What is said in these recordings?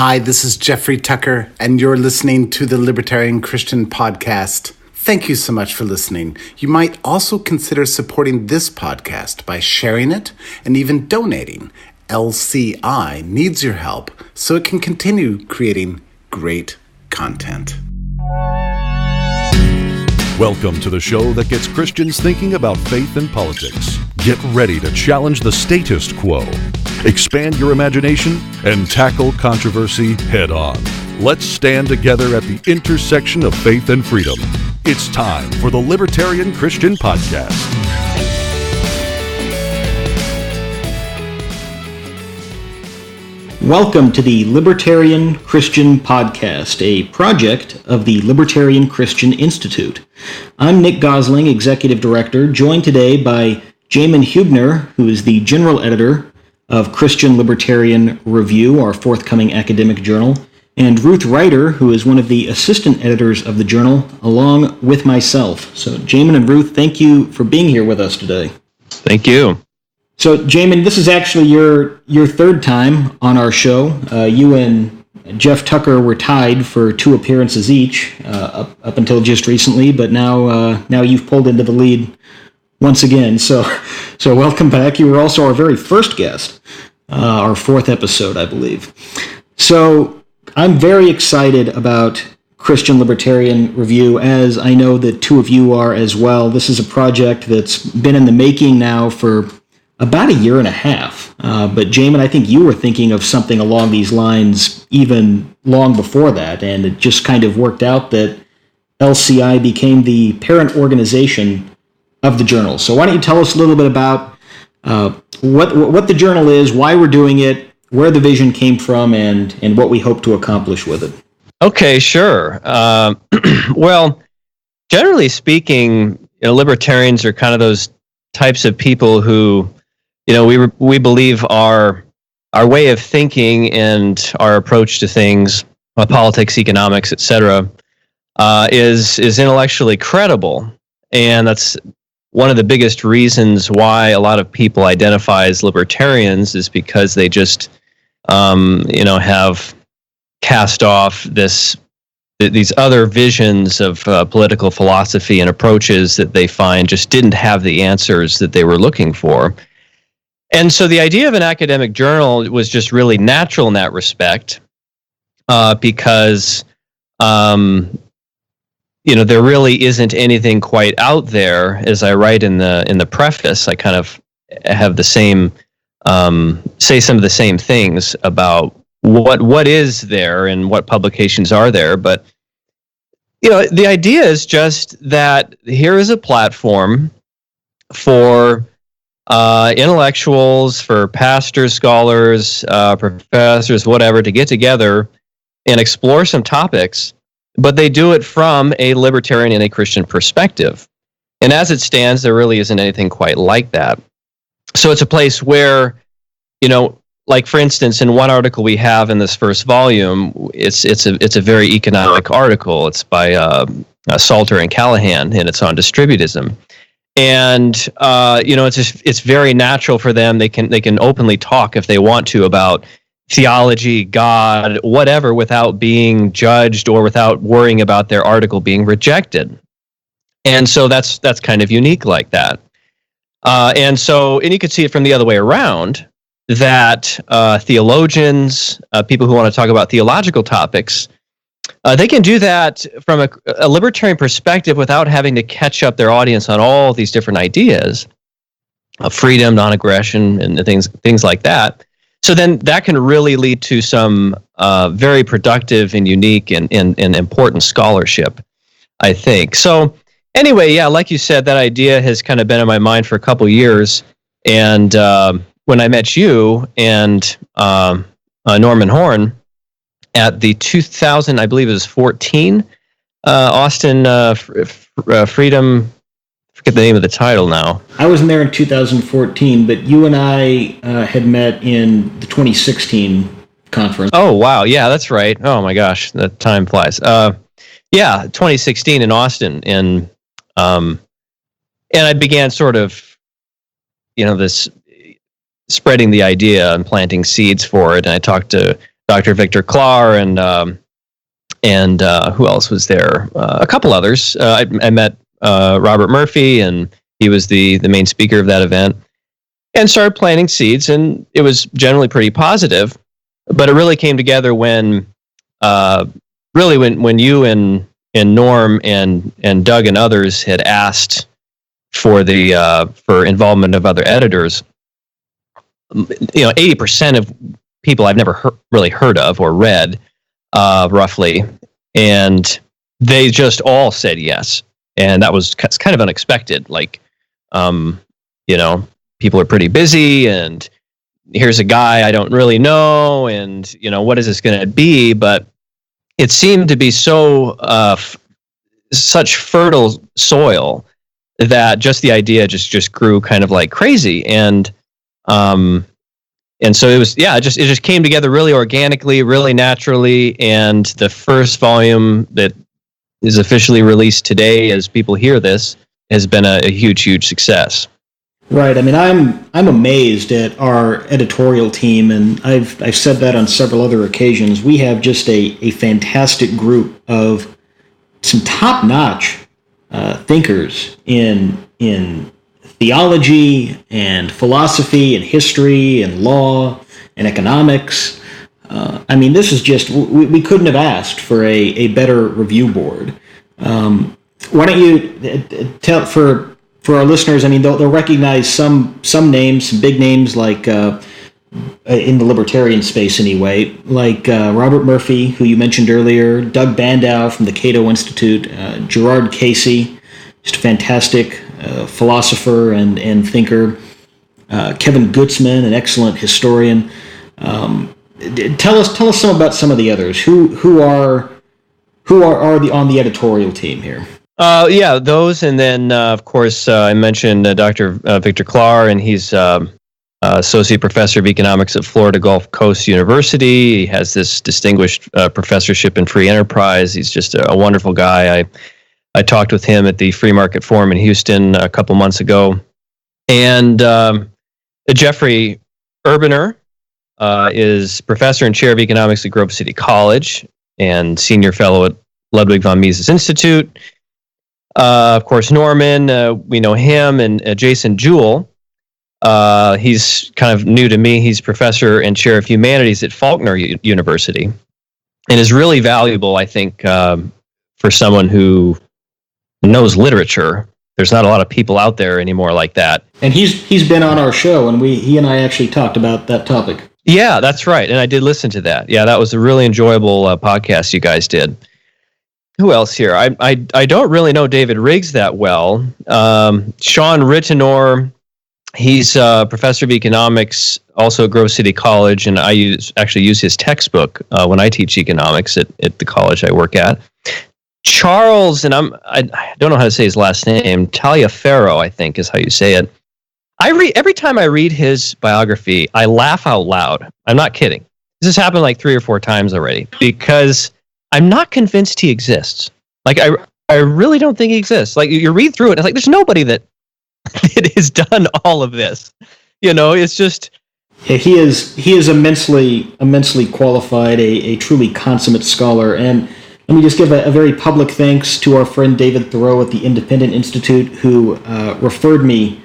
Hi, this is Jeffrey Tucker, and you're listening to the Libertarian Christian Podcast. Thank you so much for listening. You might also consider supporting this podcast by sharing it and even donating. LCI needs your help so it can continue creating great content. Welcome to the show that gets Christians thinking about faith and politics. Get ready to challenge the status quo, expand your imagination, and tackle controversy head on. Let's stand together at the intersection of faith and freedom. It's time for the Libertarian Christian Podcast. Welcome to the Libertarian Christian Podcast, a project of the Libertarian Christian Institute. I'm Nick Gosling, Executive Director, joined today by Jamin Hübner, who is the General Editor of Christian Libertarian Review, our forthcoming academic journal, and Ruth Ryder, who is one of the assistant editors of the journal, along with myself. So, Jamin and Ruth, thank you for being here with us today. Thank you. So, Jamin, this is actually your third time on our show. You and Jeff Tucker were tied for 2 appearances each up until just recently, but now you've pulled into the lead once again. So welcome back. You were also our very first guest, our 4th episode, I believe. So I'm very excited about Christian Libertarian Review, as I know that 2 of you are as well. This is a project that's been in the making now for about a year and a half. But Jamin, I think you were thinking of something along these lines even long before that, and it just kind of worked out that LCI became the parent organization of the journal. So why don't you tell us a little bit about what the journal is, why we're doing it, where the vision came from, and what we hope to accomplish with it. Okay, sure. Well, generally speaking, libertarians are kind of those types of people who, we believe our way of thinking and our approach to things, politics, economics, etc., is intellectually credible, and that's one of the biggest reasons why a lot of people identify as libertarians, is because they just, have cast off these other visions of political philosophy and approaches that they find just didn't have the answers that they were looking for. And so the idea of an academic journal was just really natural in that respect, because there really isn't anything quite out there. As I write in the preface, I kind of have the same say some of the same things about what is there and what publications are there. But the idea is just that here is a platform for intellectuals, for pastors, scholars, professors, whatever, to get together and explore some topics, but they do it from a libertarian and a Christian perspective. And as it stands, there really isn't anything quite like that. So it's a place where, like for instance, in one article we have in this first volume, it's a very economic article. It's by Salter and Callahan, and it's on distributism. And it's very natural for them. They can openly talk if they want to about theology, God, whatever, without being judged or without worrying about their article being rejected. And so that's kind of unique like that. And you could see it from the other way around, that theologians, people who want to talk about theological topics, they can do that from a libertarian perspective without having to catch up their audience on all these different ideas of freedom, non-aggression, and things like that. So then that can really lead to some very productive and unique and important scholarship, I think. So anyway, yeah, like you said, that idea has kind of been in my mind for a couple years. And when I met you and Norman Horn at the 2000, I believe it was 14, Austin Freedom, I forget the name of the title now. I wasn't there in 2014, but you and I had met in the 2016 conference. Oh, wow. Yeah, that's right. Oh, my gosh. The time flies. 2016 in Austin. And I began sort of, this spreading the idea and planting seeds for it. And I talked to Dr. Victor Clark and who else was there? A couple others. I met Robert Murphy, and he was the main speaker of that event, and started planting seeds, and it was generally pretty positive. But it really came together when you and Norm and Doug and others had asked for for involvement of other editors. 80% of people I've never really heard of or read, roughly, and they just all said yes, and that was kind of unexpected. Like, people are pretty busy, and here's a guy I don't really know, and what is this going to be? But it seemed to be such fertile soil that just the idea just grew kind of like crazy, and so it was, it just came together really organically, really naturally. And the first volume that is officially released today, as people hear this, has been a huge success. Right. I mean, I'm amazed at our editorial team, and I've said that on several other occasions. We have just a fantastic group of some top-notch thinkers in theology and philosophy and history and law and economics. I mean, this is just, we couldn't have asked for a better review board. Why don't you tell, for our listeners, I mean, they'll recognize some names, some big names, like in the libertarian space anyway, like Robert Murphy, who you mentioned earlier, Doug Bandow from the Cato Institute, Gerard Casey, just a fantastic philosopher and thinker, Kevin Gutzman, an excellent historian. Tell us some about some of the others. Who are on the editorial team here? Those, and then of course I mentioned Dr. Victor Clark, and he's associate professor of economics at Florida Gulf Coast University. He has this distinguished professorship in free enterprise. He's just a wonderful guy. I talked with him at the Free Market Forum in Houston a couple months ago. And Jeffrey Hübner is professor and chair of economics at Grove City College and senior fellow at Ludwig von Mises Institute. Of course, Norman, we know him, and Jason Jewell. He's kind of new to me. He's professor and chair of humanities at Faulkner University, and is really valuable, I think, for someone who knows literature. There's not a lot of people out there anymore like that. And he's been on our show, and he and I actually talked about that topic. Yeah, that's right. And I did listen to that. Yeah, that was a really enjoyable podcast you guys did. Who else here? I don't really know David Riggs that well. Sean Rittenor, he's a professor of economics, also at Grove City College, and I actually use his textbook when I teach economics at the college I work at. Charles, and I don't know how to say his last name, Taliaferro, I think is how you say it. Every time I read his biography, I laugh out loud. I'm not kidding. This has happened like 3 or 4 times already, because I'm not convinced he exists. Like, I really don't think he exists. Like, you read through it, it's like, there's nobody that has done all of this. It's just... Yeah, he is immensely qualified, a truly consummate scholar. And let me just give a very public thanks to our friend David Thoreau at the Independent Institute, who referred me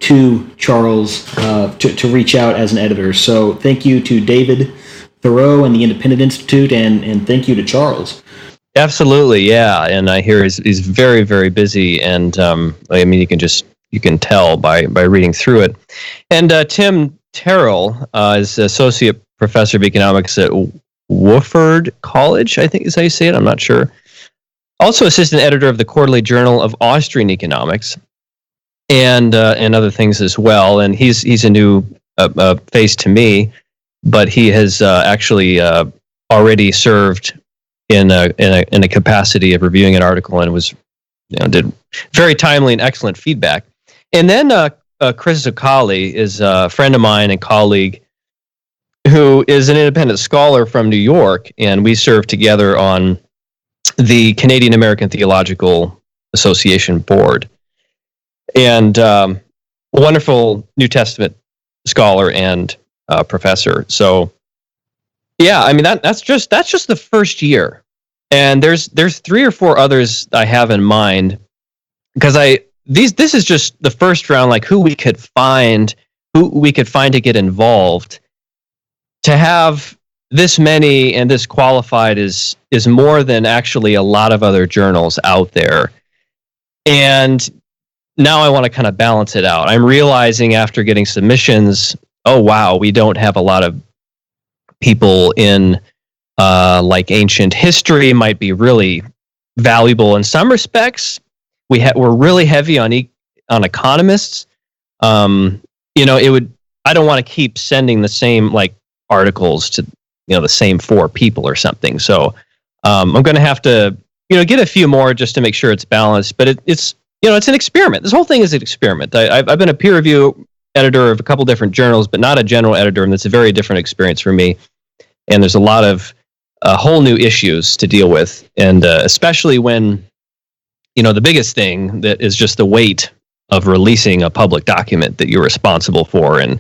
to Charles to reach out as an editor. So thank you to David Thoreau and the Independent Institute, and thank you to Charles. Absolutely, yeah. And I hear he's very, very busy, and I mean, you can tell by reading through it. And Tim Terrell is associate professor of economics at Wofford College, I think is how you say it. I'm not sure. Also assistant editor of the Quarterly Journal of Austrian Economics, and other things as well. And he's a new face to me, but he has actually already served in a capacity of reviewing an article, and was did very timely and excellent feedback. And then Chris Zuccali is a friend of mine and colleague who is an independent scholar from New York, and we served together on the Canadian American Theological Association board. And wonderful New Testament scholar and professor. So, Yeah, I mean that's just the first year, and there's 3 or 4 others I have in mind, because this is just the first round, like who we could find to get involved. To have this many and this qualified is more than actually a lot of other journals out there, and now I want to kind of balance it out. I'm realizing after getting submissions, oh wow, we don't have a lot of people in like ancient history. Might be really valuable in some respects. We're really heavy on economists. It would. I don't want to keep sending the same like articles to the same 4 people or something. So I'm going to have to get a few more just to make sure it's balanced. But it's an experiment. This whole thing is an experiment. I've been a peer review editor of a couple different journals, but not a general editor, and that's a very different experience for me. And there's a lot of whole new issues to deal with, and especially when the biggest thing that is just the weight of releasing a public document that you're responsible for, and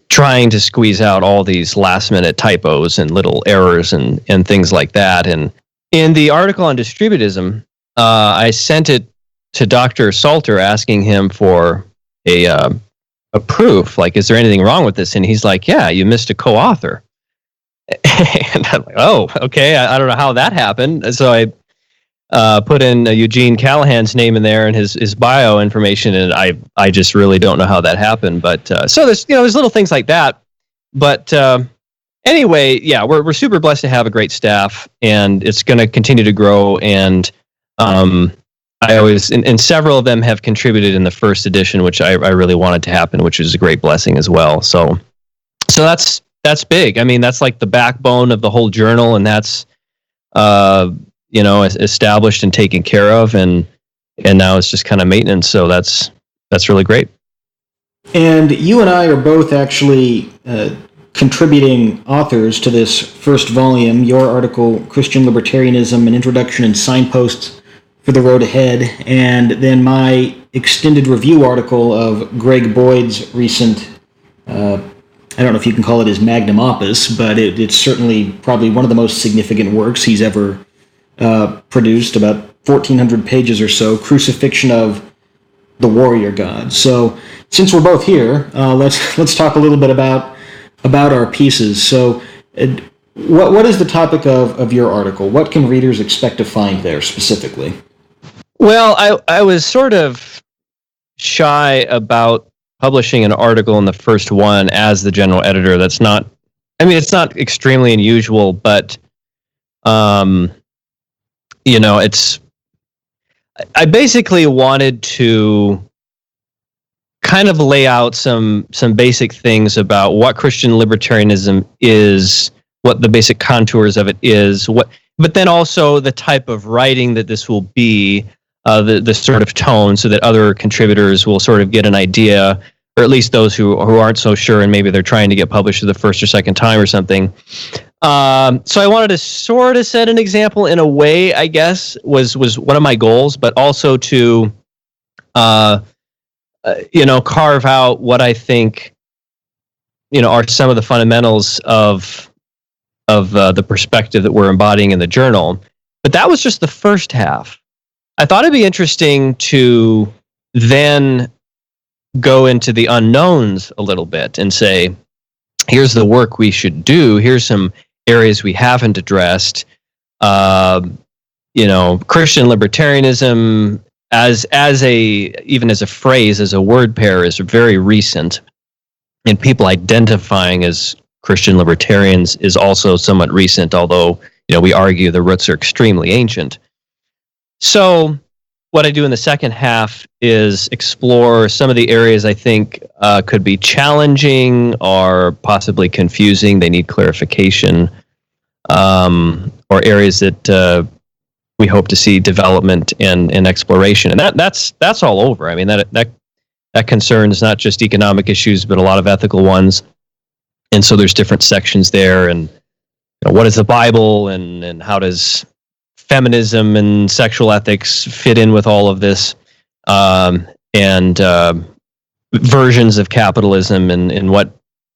trying to squeeze out all these last minute typos and little errors and things like that. And in the article on distributism, I sent it to Dr. Salter asking him for a proof, like, is there anything wrong with this? And he's like, yeah, you missed a co-author. And I'm like, oh, okay, I don't know how that happened. So I put in Eugene Callahan's name in there and his bio information, and I just really don't know how that happened. But so there's little things like that. But anyway, yeah, we're super blessed to have a great staff, and it's going to continue to grow. And I always and several of them have contributed in the first edition, which I really wanted to happen, which is a great blessing as well. So that's big. I mean, that's like the backbone of the whole journal, and that's established and taken care of, and now it's just kind of maintenance. So that's really great. And you and I are both actually contributing authors to this first volume. Your article, Christian Libertarianism: An Introduction and Signposts for the Road Ahead, and then my extended review article of Greg Boyd's recent, I don't know if you can call it his magnum opus, but it's certainly probably one of the most significant works he's ever produced, about 1,400 pages or so, Crucifixion of the Warrior God. So since we're both here, let's talk a little bit about our pieces. So what is the topic of your article? What can readers expect to find there specifically? Well, I was sort of shy about publishing an article in the first one as the general editor. It's not extremely unusual, but I basically wanted to kind of lay out some basic things about what Christian libertarianism is, what the basic contours of it is, but then also the type of writing that this will be, the sort of tone, so that other contributors will sort of get an idea, or at least those who aren't so sure and maybe they're trying to get published for the first or second time or something. So I wanted to sort of set an example in a way, I guess, was one of my goals, but also to, carve out what I think, are some of the fundamentals of the perspective that we're embodying in the journal. But that was just the first half. I thought it'd be interesting to then go into the unknowns a little bit and say, here's the work we should do. Here's some areas we haven't addressed. Christian libertarianism even as a phrase, as a word pair, is very recent, and people identifying as Christian libertarians is also somewhat recent, although we argue the roots are extremely ancient. So what I do in the second half is explore some of the areas I think could be challenging or possibly confusing. They need clarification, or areas that we hope to see development and exploration. And that's all over. I mean, that concerns not just economic issues, but a lot of ethical ones. And so there's different sections there. And what is the Bible, and how does feminism and sexual ethics fit in with all of this, and versions of capitalism, and what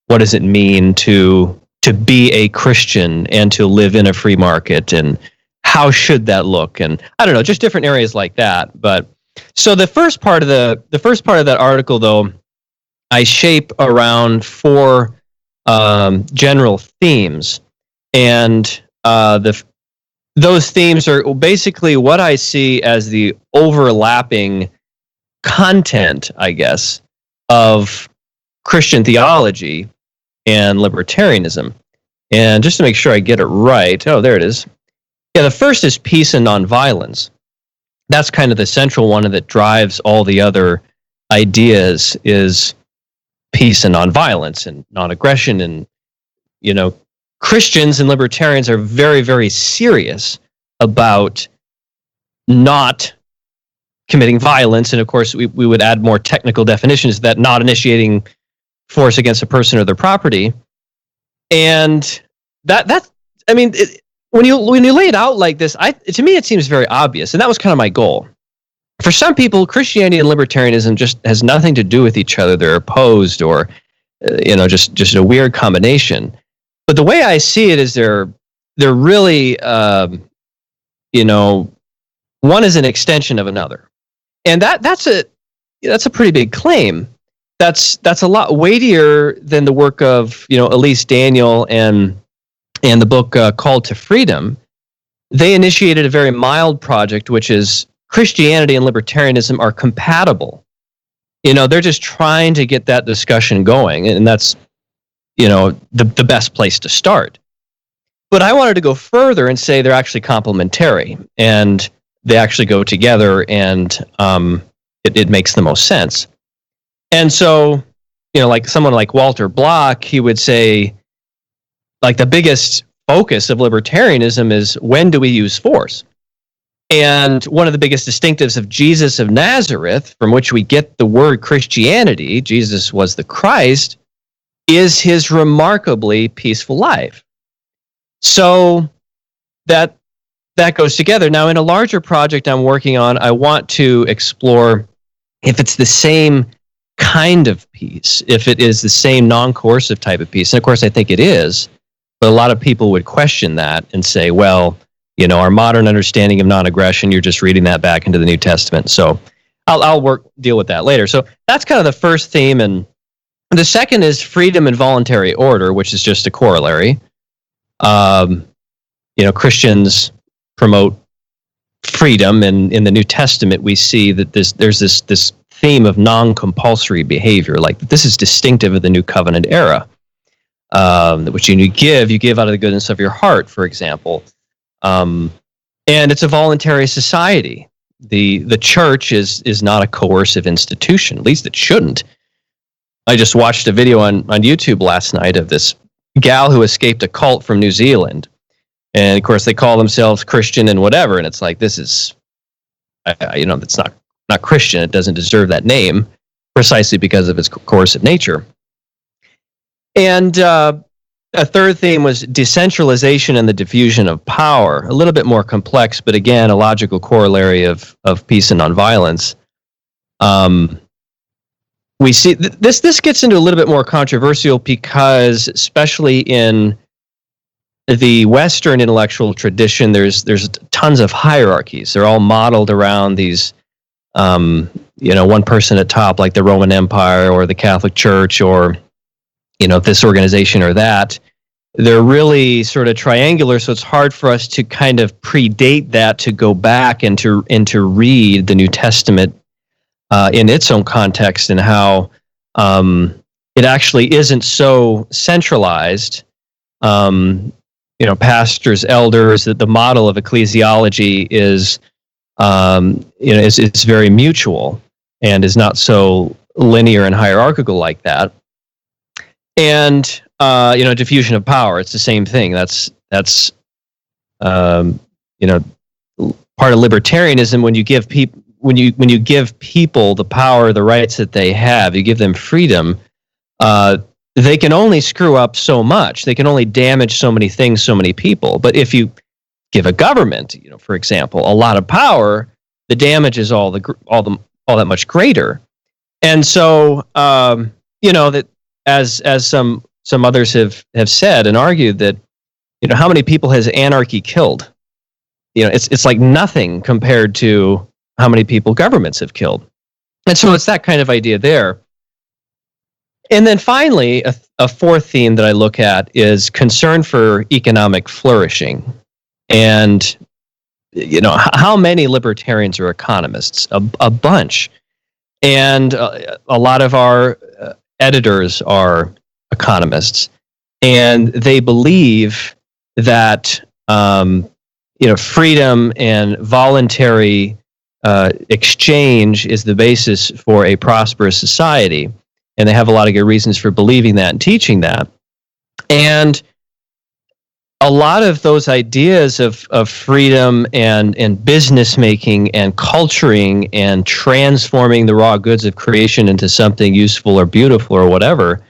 does it mean to be a Christian and to live in a free market, and how should that look? And I don't know, just different areas like that. But so the first part of that article, though, I shape around 4 general themes, and those themes are basically what I see as the overlapping content, I guess, of Christian theology and libertarianism. And just to make sure I get it right, oh, there it is. Yeah, the first is peace and nonviolence. That's kind of the central one that drives all the other ideas, is peace and nonviolence and non-aggression. And, Christians and libertarians are very, very serious about not committing violence. And of course, we would add more technical definitions, that not initiating force against a person or their property. And when you lay it out like this, to me, it seems very obvious. And that was kind of my goal. For some people, Christianity and libertarianism just has nothing to do with each other. They're opposed, or, just a weird combination. But the way I see it is they're really, one is an extension of another. And that's a pretty big claim. That's a lot weightier than the work of, Elise Daniel and the book Called to Freedom. They initiated a very mild project, which is Christianity and libertarianism are compatible. They're just trying to get that discussion going, and that's, the best place to start. But I wanted to go further and say they're actually complementary, and they actually go together, and it makes the most sense. And so, like someone like Walter Block, he would say, like, the biggest focus of libertarianism is, when do we use force? And one of the biggest distinctives of Jesus of Nazareth, from which we get the word Christianity, Jesus was the Christ, is his remarkably peaceful life. So that goes together. Now, in a larger project I'm working on, I want to explore if it's the same kind of peace, if it is the same non-coercive type of peace. And of course, I think it is. But a lot of people would question that and say, well, our modern understanding of non-aggression, you're just reading that back into the New Testament. So I'll deal with that later. So that's kind of the first theme. And the second is freedom and voluntary order, which is just a corollary. Christians promote freedom, and in the New Testament, we see that there's this theme of non-compulsory behavior, like this is distinctive of the New Covenant era. Which you give out of the goodness of your heart, for example. And it's a voluntary society. The church is not a coercive institution, at least it shouldn't. I just watched a video on YouTube last night of this gal who escaped a cult from New Zealand. And of course, they call themselves Christian and whatever. And it's like, this is, it's not Christian. It doesn't deserve that name, precisely because of its coercive nature. And a third theme was decentralization and the diffusion of power. A little bit more complex, but again, a logical corollary of peace and nonviolence. We see this gets into a little bit more controversial because, especially in the Western intellectual tradition, there's tons of hierarchies. They're all modeled around these, one person at top, like the Roman Empire or the Catholic Church, or this organization or that. They're really sort of triangular, so it's hard for us to kind of predate that, to go back and to read the New Testament in its own context, and how it actually isn't so centralized. Pastors, elders, that the model of ecclesiology is very mutual and is not so linear and hierarchical like that. And diffusion of power, it's the same thing. That's part of libertarianism. When you give people when you give people the power, the rights that they have, you give them freedom, they can only screw up so much. They can only damage so many things, so many people. But if you give a government, for example, a lot of power, the damage is all that much greater. And so, that as some some others have said and argued that, how many people has anarchy killed? It's like nothing compared to how many people governments have killed. And so it's that kind of idea there. And then finally, a fourth theme that I look at is concern for economic flourishing. And, how many libertarians are economists? A bunch. And a lot of our editors are economists. And they believe that, freedom and voluntary exchange is the basis for a prosperous society. And they have a lot of good reasons for believing that and teaching that. And a lot of those ideas of freedom and business making and culturing and transforming the raw goods of creation into something useful or beautiful or whatever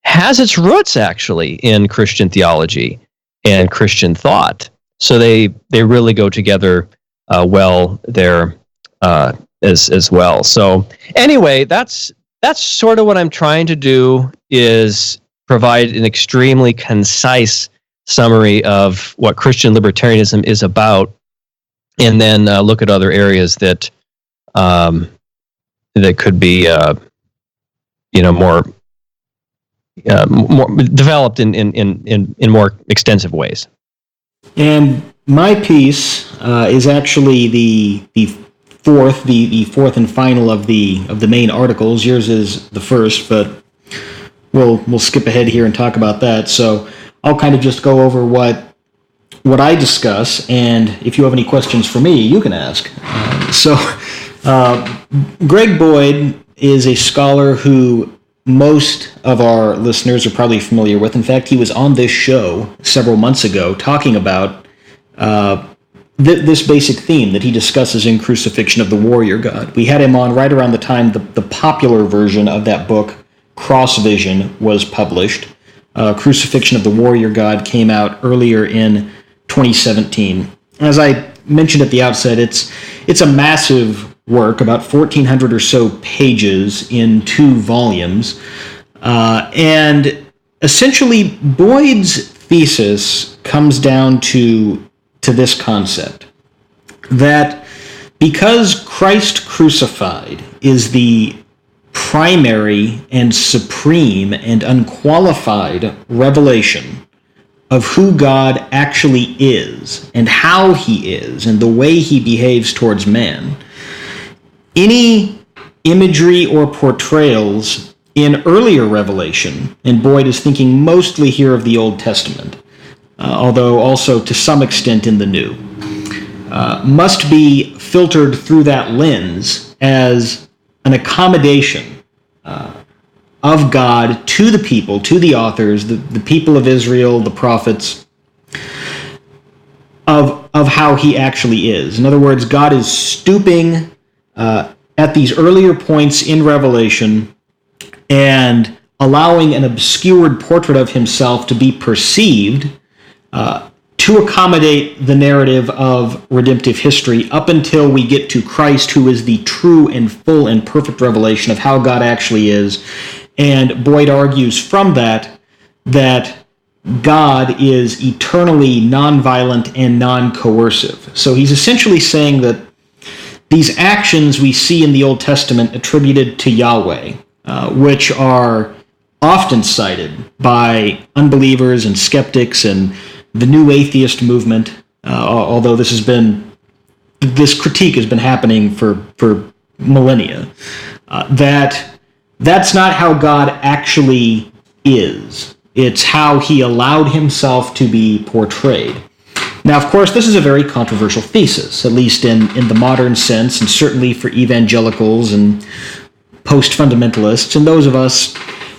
has its roots actually in Christian theology and Christian thought. So they really go together well there as well. So anyway, that's sort of what I'm trying to do, is provide an extremely concise summary of what Christian libertarianism is about, and then look at other areas that could be more developed in more extensive ways. And my piece is actually the fourth and final of the main articles. Yours is the first, but we'll skip ahead here and talk about that. So I'll kind of just go over what I discuss, and if you have any questions for me, you can ask. Greg Boyd is a scholar who most of our listeners are probably familiar with. In fact, he was on this show several months ago talking about this basic theme that he discusses in Crucifixion of the Warrior God. We had him on right around the time the popular version of that book, Cross Vision, was published. Crucifixion of the Warrior God came out earlier in 2017. As I mentioned at the outset, it's a massive work, about 1,400 or so pages in 2 volumes. And essentially, Boyd's thesis comes down to this concept, that because Christ crucified is the primary and supreme and unqualified revelation of who God actually is and how he is and the way he behaves towards man, any imagery or portrayals in earlier revelation, and Boyd is thinking mostly here of the Old Testament, although also to some extent in the New, must be filtered through that lens as an accommodation of God to the people, to the authors, the people of Israel, the prophets, of how he actually is. In other words, God is stooping at these earlier points in Revelation and allowing an obscured portrait of himself to be perceived to accommodate the narrative of redemptive history up until we get to Christ, who is the true and full and perfect revelation of how God actually is. And Boyd argues from that God is eternally nonviolent and non-coercive. So he's essentially saying that these actions we see in the Old Testament attributed to Yahweh, which are often cited by unbelievers and skeptics and the new atheist movement, although this critique has been happening for millennia, that's not how God actually is. It's how he allowed himself to be portrayed. Now, of course, this is a very controversial thesis, at least in the modern sense, and certainly for evangelicals and post-fundamentalists, and those of us,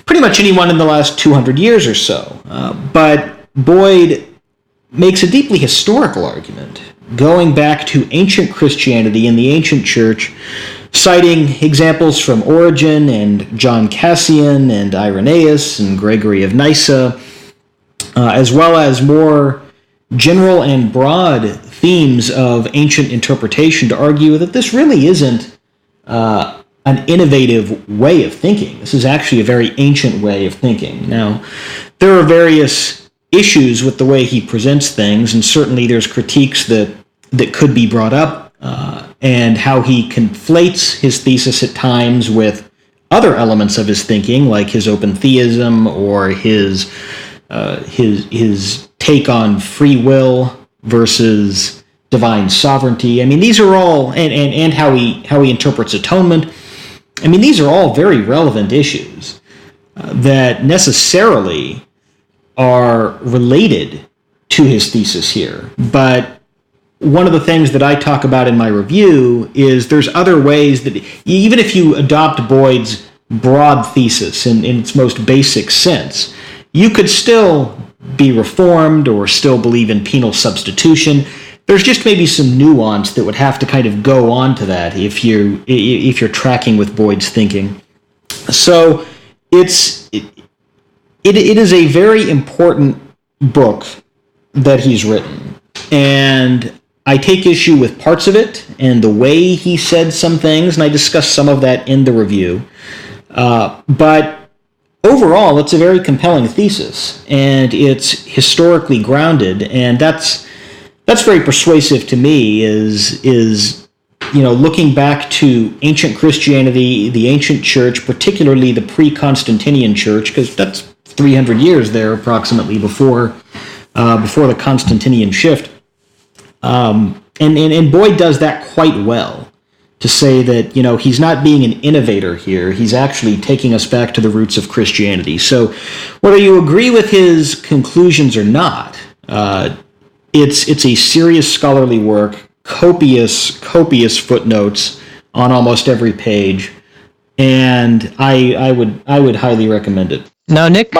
pretty much anyone in the last 200 years or so. But Boyd makes a deeply historical argument, going back to ancient Christianity and the ancient church, citing examples from Origen and John Cassian and Irenaeus and Gregory of Nyssa, as well as more general and broad themes of ancient interpretation to argue that this really isn't a an innovative way of thinking. This is actually a very ancient way of thinking. Now, there are various issues with the way he presents things, and certainly there's critiques that could be brought up, and how he conflates his thesis at times with other elements of his thinking, like his open theism or his take on free will versus divine sovereignty. I mean, these are all, and how he interprets atonement. I mean, these are all very relevant issues that necessarily are related to his thesis here. But one of the things that I talk about in my review is there's other ways that, even if you adopt Boyd's broad thesis in its most basic sense, you could still be reformed or still believe in penal substitution. There's just maybe some nuance that would have to kind of go on to that if you're tracking with Boyd's thinking. So it is a very important book that he's written, and I take issue with parts of it and the way he said some things, and I discuss some of that in the review. But overall, it's a very compelling thesis, and it's historically grounded, and that's very persuasive to me, is looking back to ancient Christianity, the ancient church, particularly the pre-Constantinian church, because that's 300 years there approximately before the Constantinian shift. And Boyd does that quite well, to say that, he's not being an innovator here. He's actually taking us back to the roots of Christianity. So whether you agree with his conclusions or not, it's a serious scholarly work, copious footnotes on almost every page, and I would highly recommend it. Now, Nick,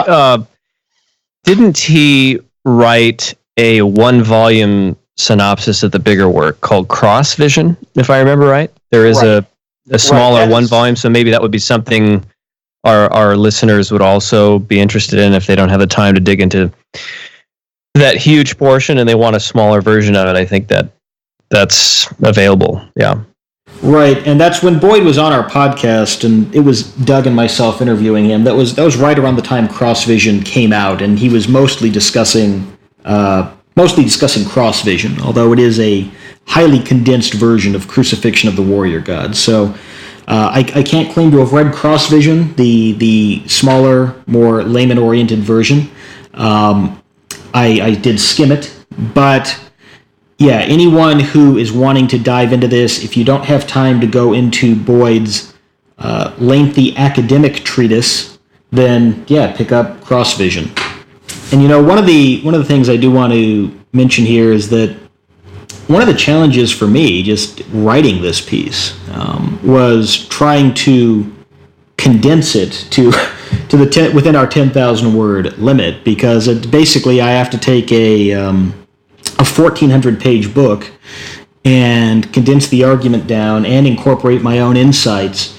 didn't he write a 1-volume synopsis of the bigger work called Cross Vision, if I remember right? There is a smaller 1-volume, so maybe that would be something our listeners would also be interested in if they don't have the time to dig into that huge portion and they want a smaller version of it. I think that's available. Yeah. Right, and that's when Boyd was on our podcast, and it was Doug and myself interviewing him. That was right around the time Cross Vision came out, and he was mostly discussing Cross Vision, although it is a highly condensed version of Crucifixion of the Warrior God. So I can't claim to have read Cross Vision, the smaller, more layman-oriented version. I did skim it, but yeah, anyone who is wanting to dive into this, if you don't have time to go into Boyd's lengthy academic treatise, then yeah, pick up Cross Vision. And one of the things I do want to mention here is that one of the challenges for me just writing this piece was trying to condense it to within our 10,000 word limit, because basically I have to take a 1,400 page book and condense the argument down and incorporate my own insights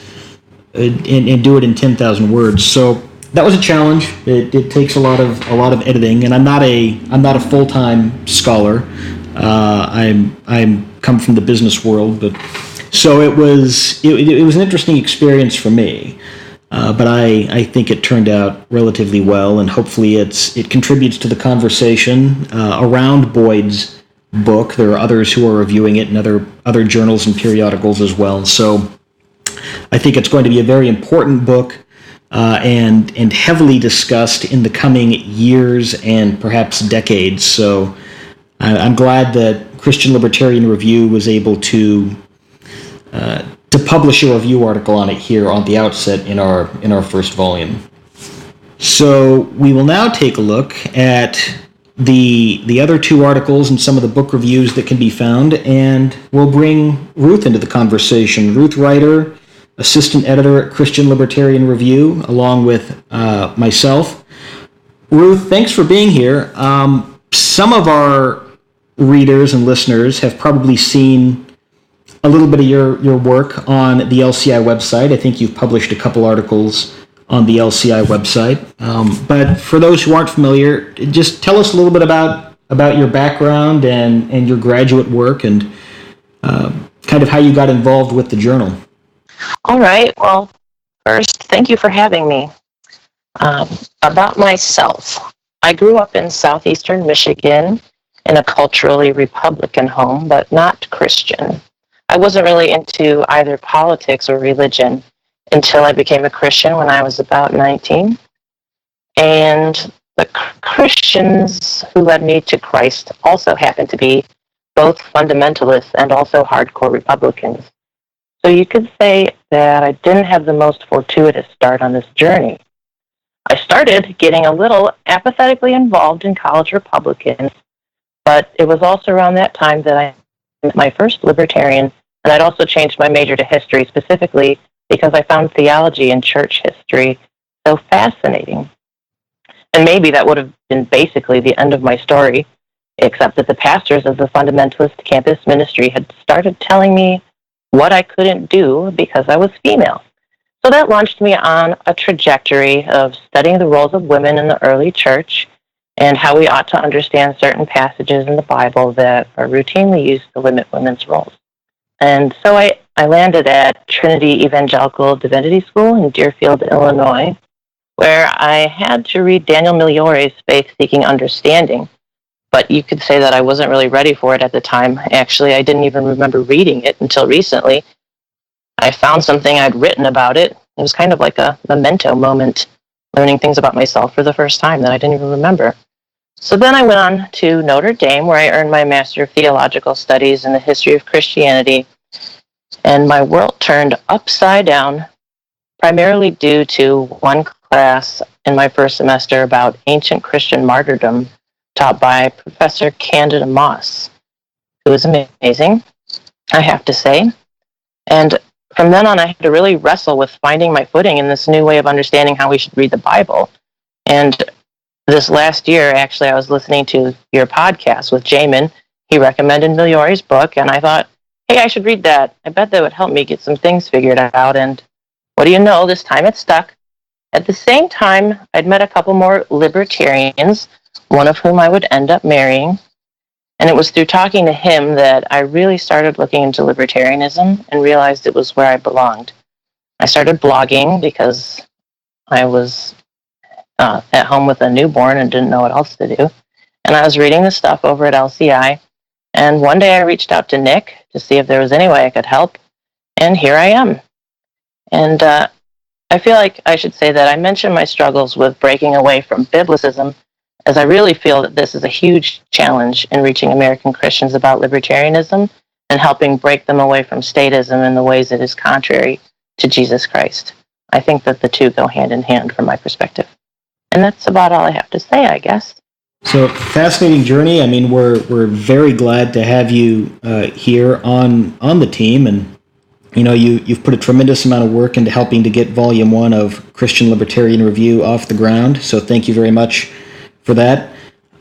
and do it in 10,000 words. So that was a challenge. It takes a lot of editing, and I'm not a full-time scholar. I'm come from the business world, but so it was an interesting experience for me. But I think it turned out relatively well, and hopefully it contributes to the conversation around Boyd's book. There are others who are reviewing it in other journals and periodicals as well. So I think it's going to be a very important book, and heavily discussed in the coming years and perhaps decades. So I'm glad that Christian Libertarian Review was able to publish a review article on it here on the outset in our first volume. So we will now take a look at the other two articles and some of the book reviews that can be found, and we'll bring Ruth into the conversation. Ruth Ryder, assistant editor at Christian Libertarian Review, along with myself. Ruth, thanks for being here. Some of our readers and listeners have probably seen a little bit of your work on the LCI website. I think you've published a couple articles on the LCI website. But for those who aren't familiar, just tell us a little bit about your background and your graduate work, and kind of how you got involved with the journal. All right. Well, first, thank you for having me. About myself, I grew up in southeastern Michigan in a culturally Republican home, but not Christian. I wasn't really into either politics or religion until I became a Christian when I was about 19. And the Christians who led me to Christ also happened to be both fundamentalists and also hardcore Republicans. So you could say that I didn't have the most fortuitous start on this journey. I started getting a little apathetically involved in college Republicans, but it was also around that time that I met my first libertarian, and I'd also changed my major to history specifically because I found theology and church history so fascinating. And maybe that would have been basically the end of my story, except that the pastors of the fundamentalist campus ministry had started telling me what I couldn't do because I was female. So that launched me on a trajectory of studying the roles of women in the early church and how we ought to understand certain passages in the Bible that are routinely used to limit women's roles. And so I landed at Trinity Evangelical Divinity School in Deerfield, Illinois, where I had to read Daniel Migliore's Faith-Seeking Understanding. But you could say that I wasn't really ready for it at the time. Actually, I didn't even remember reading it until recently. I found something I'd written about it. It was kind of like a memento moment, learning things about myself for the first time that I didn't even remember. So then I went on to Notre Dame, where I earned my Master of Theological Studies in the History of Christianity, and my world turned upside down, primarily due to one class in my first semester about ancient Christian martyrdom taught by Professor Candida Moss, who was amazing, I have to say. And from then on, I had to really wrestle with finding my footing in this new way of understanding how we should read the Bible. And this last year, actually, I was listening to your podcast with Jamin. He recommended Migliore's book, and I thought, hey, I should read that. I bet that would help me get some things figured out. And what do you know? This time it stuck. At the same time, I'd met a couple more libertarians, one of whom I would end up marrying. And it was through talking to him that I really started looking into libertarianism and realized it was where I belonged. I started blogging because I was at home with a newborn and didn't know what else to do. And I was reading the stuff over at LCI. And one day I reached out to Nick to see if there was any way I could help. And here I am. And I feel like I should say that I mentioned my struggles with breaking away from biblicism, as I really feel that this is a huge challenge in reaching American Christians about libertarianism and helping break them away from statism in the ways it is contrary to Jesus Christ. I think that the two go hand in hand from my perspective. And that's about all I have to say, I guess. So, fascinating journey. I mean, we're very glad to have you here on the team, and you know, you've put a tremendous amount of work into helping to get Volume 1 of Christian Libertarian Review off the ground. So, thank you very much for that.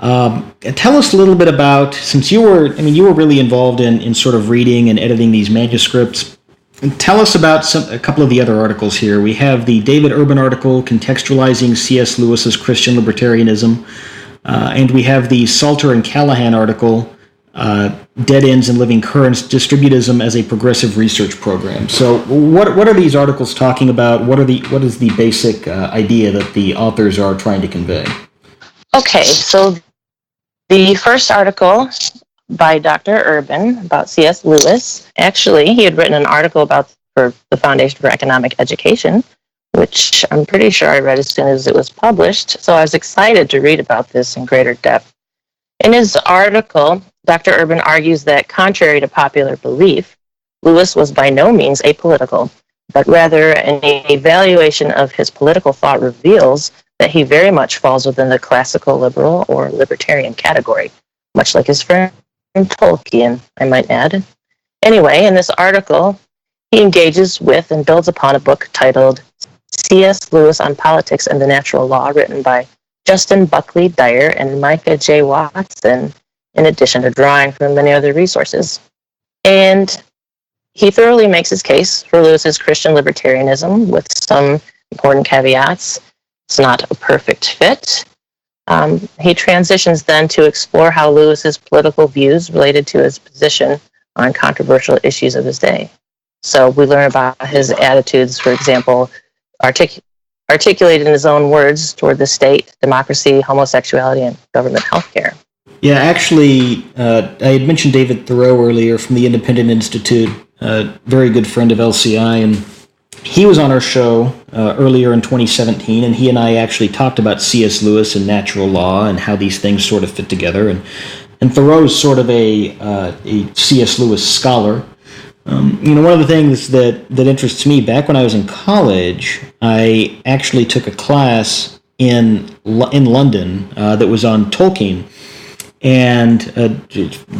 Tell us a little bit about, since you were really involved in sort of reading and editing these manuscripts. And tell us about a couple of the other articles here. We have the David Urban article, Contextualizing C.S. Lewis's Christian Libertarianism. And we have the Salter and Callahan article, Dead Ends and Living Currents, Distributism as a Progressive Research Program. So what are these articles talking about? What is the basic idea that the authors are trying to convey? Okay, so the first article by Dr. Urban about C.S. Lewis, actually, he had written an article for the Foundation for Economic Education, which I'm pretty sure I read as soon as it was published, so I was excited to read about this in greater depth. In his article, Dr. Urban argues that, contrary to popular belief, Lewis was by no means apolitical, but rather an evaluation of his political thought reveals that he very much falls within the classical liberal or libertarian category, much like his friend Tolkien, I might add. Anyway, in this article, he engages with and builds upon a book titled C.S. Lewis on Politics and the Natural Law, written by Justin Buckley Dyer and Micah J. Watson, in addition to drawing from many other resources. And he thoroughly makes his case for Lewis's Christian libertarianism with some important caveats. It's not a perfect fit. He transitions then to explore how Lewis's political views related to his position on controversial issues of his day. So we learn about his attitudes, for example, articulated in his own words toward the state, democracy, homosexuality, and government healthcare. Yeah, actually, I had mentioned David Thoreau earlier from the Independent Institute, a very good friend of LCI, and he was on our show earlier in 2017, and he and I actually talked about C.S. Lewis and natural law and how these things sort of fit together. And Thoreau's sort of a C.S. Lewis scholar. One of the things that interests me, back when I was in college, I actually took a class in London that was on Tolkien. And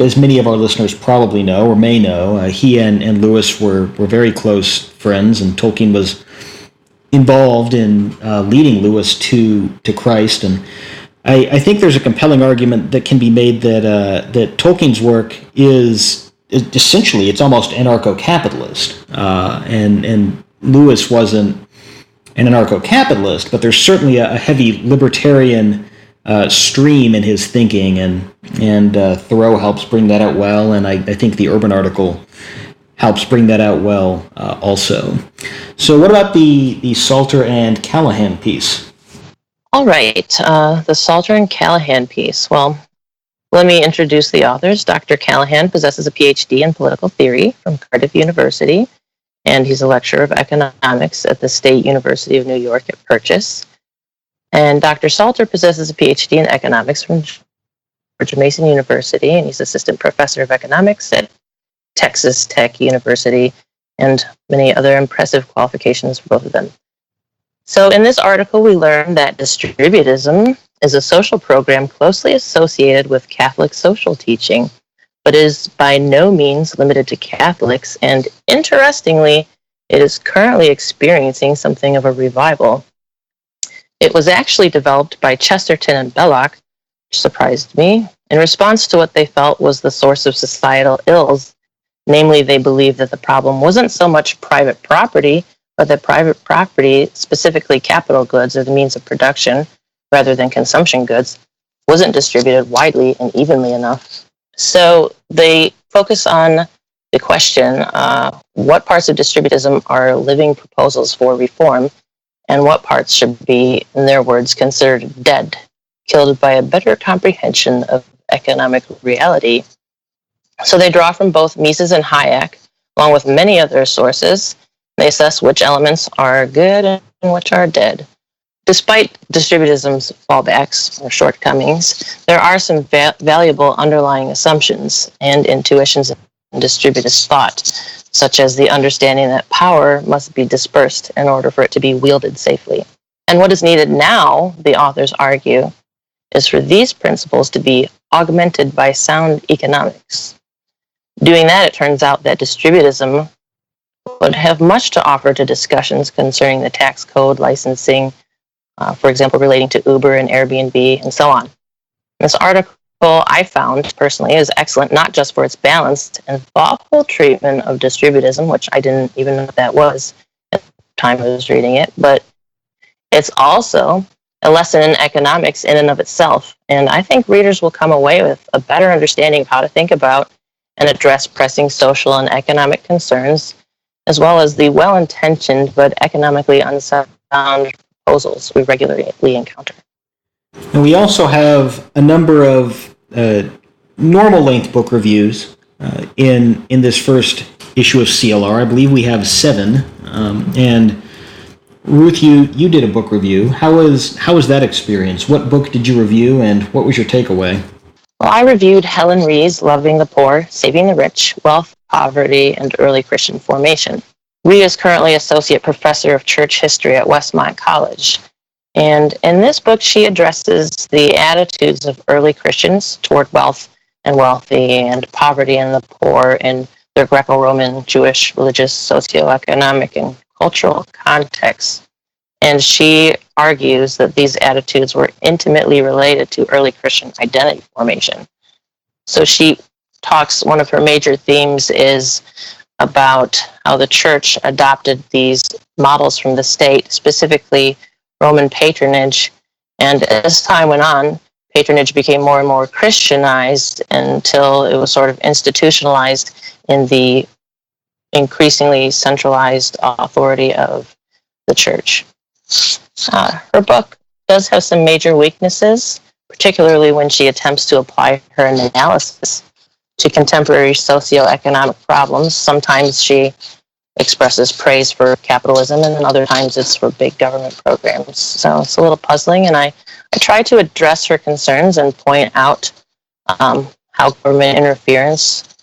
as many of our listeners probably know or may know, he and Lewis were very close friends, and Tolkien was involved in leading Lewis to Christ. And I think there's a compelling argument that can be made that Tolkien's work is essentially, it's almost anarcho-capitalist, and Lewis wasn't an anarcho-capitalist, but there's certainly a heavy libertarian stream in his thinking, and Thoreau helps bring that out well, and I think the Urban article helps bring that out well also. So what about the Salter and Callahan piece? All right, the Salter and Callahan piece. Well, let me introduce the authors. Dr. Callahan possesses a PhD in political theory from Cardiff University, and he's a lecturer of economics at the State University of New York at Purchase. And Dr. Salter possesses a PhD in economics from George Mason University, and he's assistant professor of economics at Texas Tech University, and many other impressive qualifications for both of them. So in this article, we learn that distributism is a social program closely associated with Catholic social teaching, but is by no means limited to Catholics, and interestingly, it is currently experiencing something of a revival. It was actually developed by Chesterton and Belloc, which surprised me, in response to what they felt was the source of societal ills. Namely, they believed that the problem wasn't so much private property, but that private property, specifically capital goods or the means of production, rather than consumption goods, wasn't distributed widely and evenly enough. So they focus on the question, what parts of distributism are living proposals for reform, and what parts should be, in their words, considered dead, killed by a better comprehension of economic reality. So they draw from both Mises and Hayek, along with many other sources. They assess which elements are good and which are dead. Despite distributism's fallbacks or shortcomings, there are some valuable underlying assumptions and intuitions in distributist thought, such as the understanding that power must be dispersed in order for it to be wielded safely. And what is needed now, the authors argue, is for these principles to be augmented by sound economics. Doing that, it turns out that distributism would have much to offer to discussions concerning the tax code, licensing, for example, relating to Uber and Airbnb, and so on. This article I found personally is excellent, not just for its balanced and thoughtful treatment of distributism, which I didn't even know what that was at the time I was reading it, but it's also a lesson in economics in and of itself. And I think readers will come away with a better understanding of how to think about and address pressing social and economic concerns, as well as the well-intentioned but economically unsound proposals we regularly encounter. And we also have a number of normal-length book reviews in this first issue of CLR. I believe we have 7. And Ruth, you did a book review. How was that experience? What book did you review, and what was your takeaway? Well, I reviewed Helen Ree's Loving the Poor, Saving the Rich, Wealth, Poverty, and Early Christian Formation. Ree is currently Associate Professor of Church History at Westmont College. And in this book, she addresses the attitudes of early Christians toward wealth and wealthy and poverty and the poor in their Greco-Roman, Jewish, religious, socioeconomic, and cultural contexts. And she argues that these attitudes were intimately related to early Christian identity formation. So she talks, one of her major themes is about how the church adopted these models from the state, specifically Roman patronage. And as time went on, patronage became more and more Christianized until it was sort of institutionalized in the increasingly centralized authority of the church. Her book does have some major weaknesses, particularly when she attempts to apply her analysis to contemporary socioeconomic problems. Sometimes she expresses praise for capitalism, and then other times it's for big government programs. So it's a little puzzling, and I try to address her concerns and point out how government interference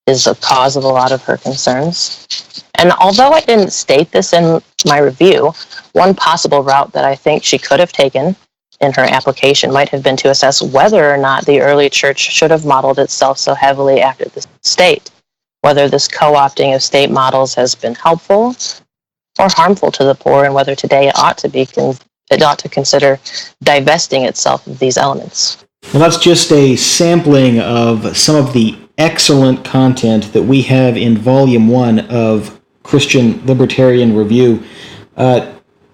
is a cause of a lot of her concerns. And although I didn't state this in my review, one possible route that I think she could have taken in her application might have been to assess whether or not the early church should have modeled itself so heavily after the state, whether this co-opting of state models has been helpful or harmful to the poor, and whether today it ought to consider divesting itself of these elements. Well, that's just a sampling of some of the excellent content that we have in Volume 1 of Christian Libertarian Review.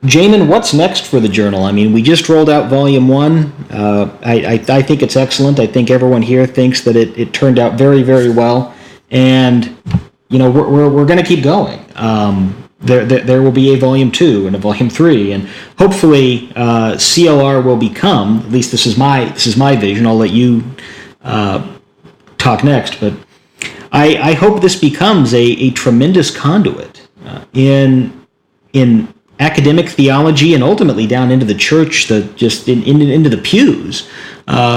Jamin, what's next for the journal? I mean, we just rolled out Volume 1. I think it's excellent. I think everyone here thinks that it turned out very, very well. And, we're going to keep going. There will be a Volume 2 and a Volume 3, and hopefully CLR will become, at least this is my vision, I'll let you talk next, but I hope this becomes a tremendous conduit in academic theology and ultimately down into the church, into the pews,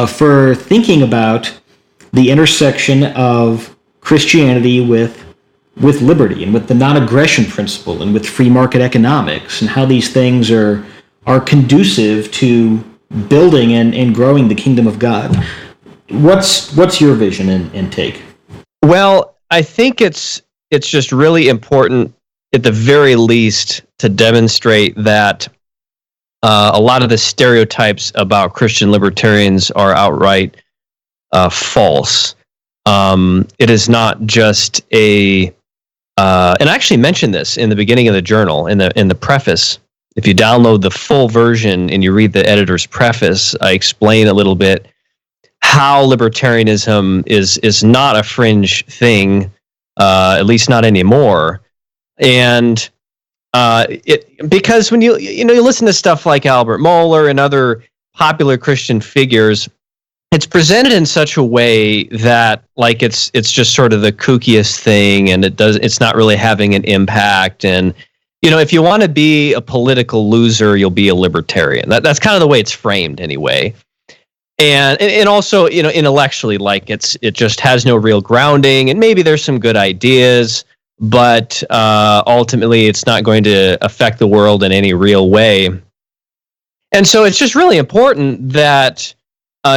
for thinking about the intersection of Christianity with liberty and with the non-aggression principle and with free market economics, and how these things are conducive to building and growing the kingdom of God. What's your vision and take? Well, I think it's just really important, at the very least, to demonstrate that a lot of the stereotypes about Christian libertarians are outright false. It is not just and I actually mentioned this in the beginning of the journal, in the preface. If you download the full version and you read the editor's preface, I explain a little bit how libertarianism is not a fringe thing, at least not anymore. And because when you listen to stuff like Albert Mohler and other popular Christian figures, it's presented in such a way that like it's just sort of the kookiest thing, and it's not really having an impact. And if you want to be a political loser, you'll be a libertarian. That's kind of the way it's framed anyway. And also, intellectually, like it just has no real grounding, and maybe there's some good ideas, but ultimately it's not going to affect the world in any real way. And so it's just really important that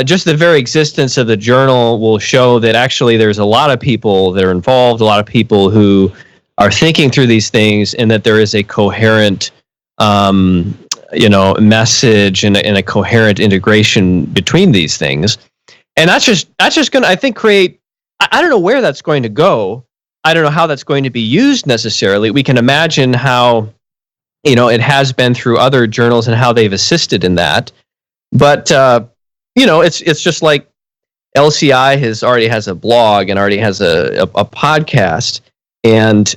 just the very existence of the journal will show that actually there's a lot of people that are involved, a lot of people who are thinking through these things, and that there is a coherent message and a coherent integration between these things. And that's just going to, I think, create, I don't know where that's going to go. I don't know how that's going to be used necessarily. We can imagine how, it has been through other journals and how they've assisted in that. But, it's just like LCI already has a blog and already has a podcast. And,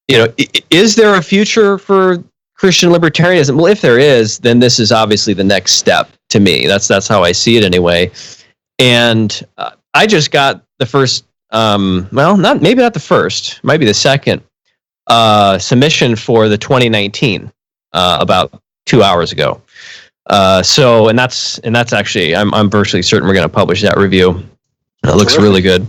is there a future for Christian libertarianism? Well, if there is, then this is obviously the next step to me. That's how I see it anyway. And I just got the first, maybe not the first, might be the second submission for the 2019 about 2 hours ago. And that's actually, I'm virtually certain we're going to publish that review. It looks really good.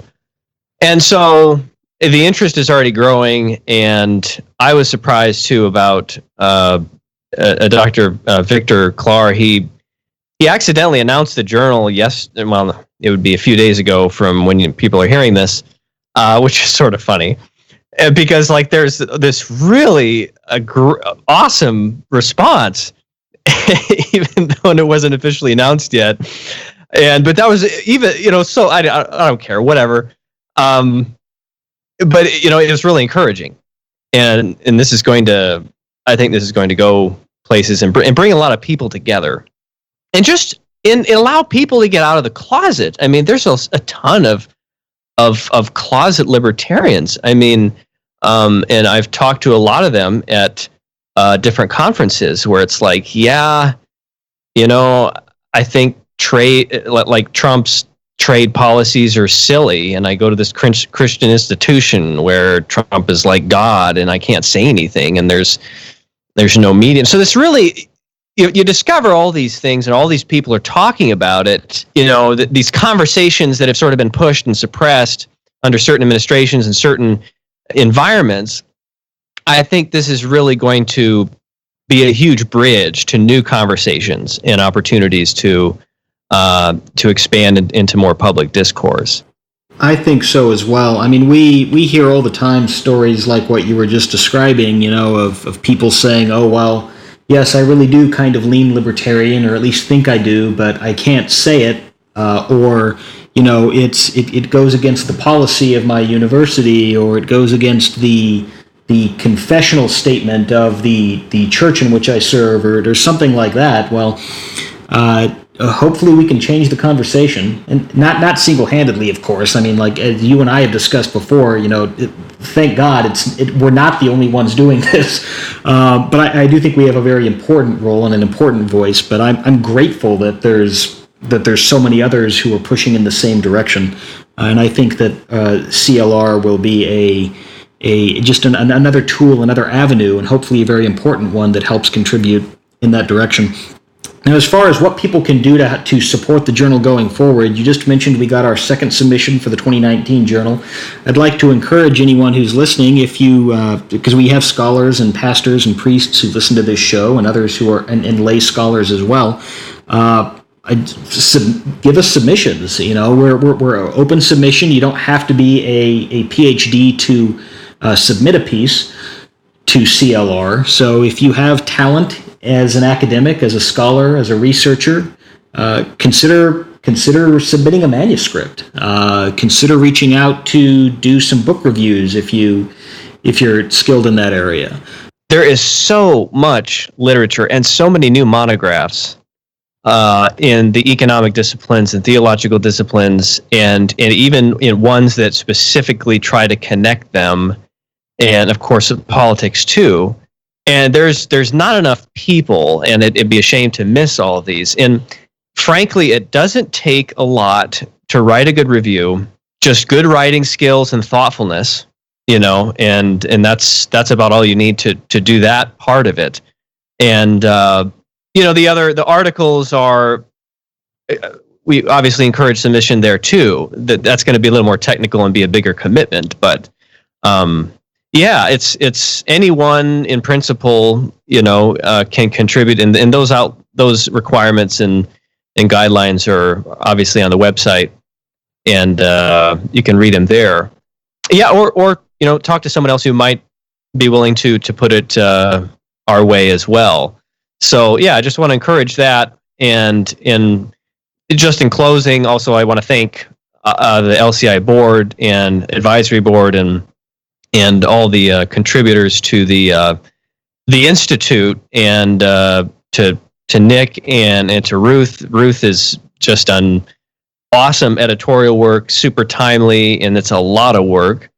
And so the interest is already growing, and I was surprised too about a Dr. Victor Clar. He accidentally announced the journal it would be a few days ago from when people are hearing this, which is sort of funny, because like there's this really awesome response, even though it wasn't officially announced yet. But that was even so I don't care, whatever. But it was really encouraging, and this is going to, I think this is going to go places and bring a lot of people together, and just allow people to get out of the closet. I mean, there's a ton of closet libertarians. I mean, And I've talked to a lot of them at different conferences where it's like, yeah, I think like Trump's trade policies are silly, and I go to this Christian institution where Trump is like God, and I can't say anything, and there's no medium. So this really, you discover all these things, and all these people are talking about it. These conversations that have sort of been pushed and suppressed under certain administrations and certain environments. I think this is really going to be a huge bridge to new conversations and opportunities to expand into more public discourse. I think so as well. I mean, we hear all the time stories like what you were just describing, of people saying, oh, well, yes, I really do kind of lean libertarian, or at least think I do, but I can't say it, or it goes against the policy of my university, or it goes against the confessional statement of the church in which I serve, or something like that. Well, hopefully we can change the conversation, and not single-handedly, of course. I mean, like as you and I have discussed before, thank God we're not the only ones doing this. But I do think we have a very important role and an important voice. But I'm grateful that there's so many others who are pushing in the same direction, and I think that CLR will be just another tool, another avenue, and hopefully a very important one that helps contribute in that direction. Now, as far as what people can do to support the journal going forward, you just mentioned we got our second submission for the 2019 journal. I'd like to encourage anyone who's listening, because we have scholars and pastors and priests who listen to this show, and others who are and lay scholars as well. Give us submissions. We're open submission. You don't have to be a PhD to submit a piece to CLR. So if you have talent as an academic, as a scholar, as a researcher, consider submitting a manuscript. Consider reaching out to do some book reviews if you're skilled in that area. There is so much literature and so many new monographs in the economic disciplines and theological disciplines, and even in ones that specifically try to connect them, and of course politics too. And there's not enough people, and it'd be a shame to miss all of these. And frankly, it doesn't take a lot to write a good review, just good writing skills and thoughtfulness, and that's about all you need to do that part of it. And the articles are, we obviously encourage submission there too. That's going to be a little more technical and be a bigger commitment, but yeah, it's anyone in principle, can contribute, and those requirements and guidelines are obviously on the website, and you can read them there. Yeah, or talk to someone else who might be willing to put it our way as well. So yeah, I just want to encourage that, and just in closing, also I want to thank the LCI board and advisory board and all the contributors to the Institute, and to Nick and to Ruth. Ruth has just done awesome editorial work, super timely, and it's a lot of work.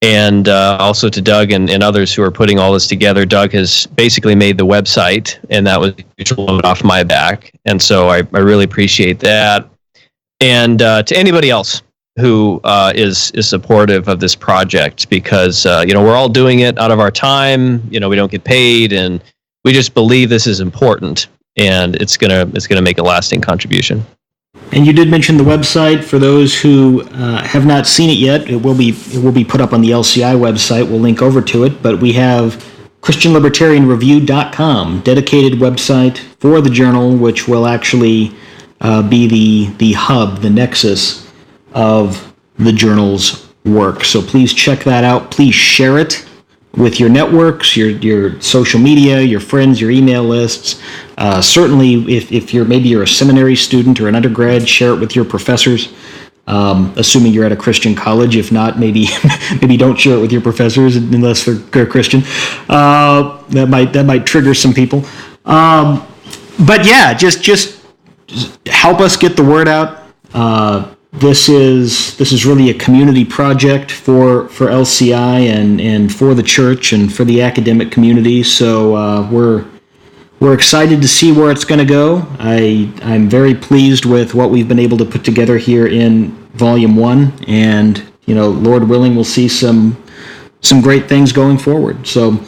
And also to Doug and others who are putting all this together. Doug has basically made the website, and that was a load off my back. And so I really appreciate that. And to anybody else who is supportive of this project, because we're all doing it out of our time. We don't get paid, and we just believe this is important, and it's gonna make a lasting contribution. And you did mention the website. For those who have not seen it yet, it will be put up on the LCI website. We'll link over to it. But we have ChristianLibertarianReview.com, dedicated website for the journal, which will actually be the hub, the nexus of the journal's work. So please check that out. Please share it with your networks, your social media, your friends, your email lists. Certainly, if you're a seminary student or an undergrad, share it with your professors. Assuming you're at a Christian college. If not, maybe don't share it with your professors unless they're Christian. That might trigger some people. But yeah, just help us get the word out. this is really a community project for LCI and for the church and for the academic community. So we're excited to see where it's going to go. I'm very pleased with what we've been able to put together here in Volume 1, and Lord willing, we'll see some great things going forward. So,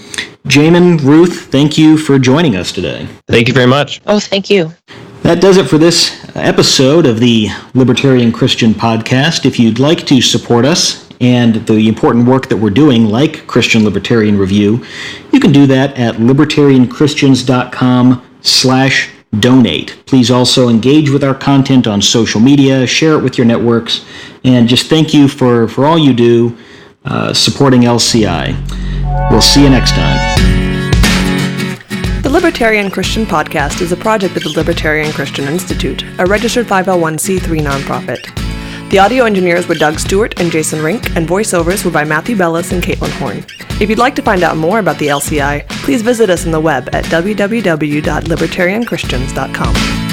Jamin, Ruth, thank you for joining us today. Thank you very much. Oh, thank you. That does it for this episode of the Libertarian Christian Podcast. If you'd like to support us and the important work that we're doing, like Christian Libertarian Review, you can do that at libertarianchristians.com/donate. Please also engage with our content on social media, share it with your networks, and just thank you for all you do supporting LCI. We'll see you next time. The Libertarian Christian Podcast is a project of the Libertarian Christian Institute, a registered 501c3 nonprofit. The audio engineers were Doug Stewart and Jason Rink, and voiceovers were by Matthew Bellis and Caitlin Horn. If you'd like to find out more about the LCI, please visit us on the web at www.libertarianchristians.com.